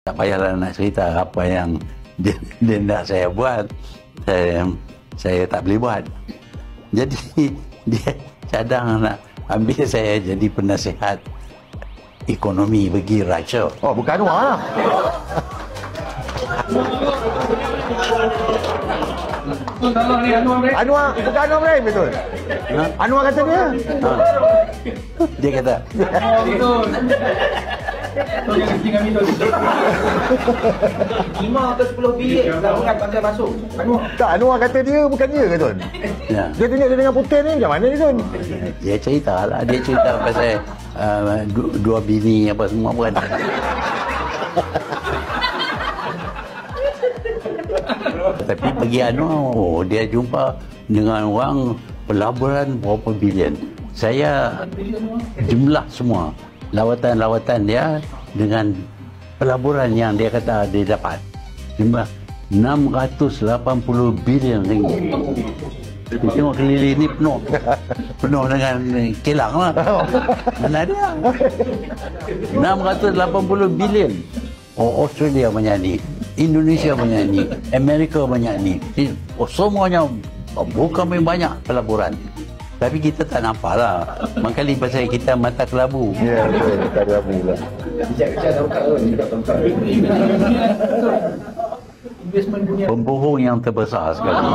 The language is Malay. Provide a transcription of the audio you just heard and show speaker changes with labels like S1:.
S1: Tak payahlah nak cerita apa yang dia nak saya buat. Saya tak boleh buat. Jadi dia cadang nak ambil saya jadi penasihat ekonomi bagi Raja.
S2: Oh, bukan Anwar lah. Anwar, bukan Anwar Ibrahim betul?
S1: Ha?
S2: Anwar kata dia.
S1: Ha. Dia kata.
S3: Betul. Jangan ambil tu. 5 atau 10 bilik lawangan pasal masuk. Anwar.
S2: Tak, Anwar kata dia bukan dia ke Tun?
S1: Ya.
S2: Dia tunjuk dia dengan Putin ni macam mana ni Tun?
S1: Dia cerita lah. Dia cerita pasal dua bini apa semua bukan. Tapi bagi Anwar, dia jumpa dengan orang pelaburan berapa bilion. Saya jumlah semua lawatan-lawatan dia dengan pelaburan yang dia kata dia dapat. Jumlah 680 bilion ringgit. Kita tengok keliling ni penuh dengan kilang lah. Mana dia? 680 bilion. Oh, Australia menyanyi, Indonesia menyanyi, Amerika menyanyi. Semuanya bukan banyak pelaburan. Tapi kita tak nampak lah. Mangkali pasal kita mata kelabu.
S2: Ya, betul. Mata kelabu lah.
S3: Kejap-kejap dah buka tu. Investment dunia.
S1: Pembohong yang terbesar sekali.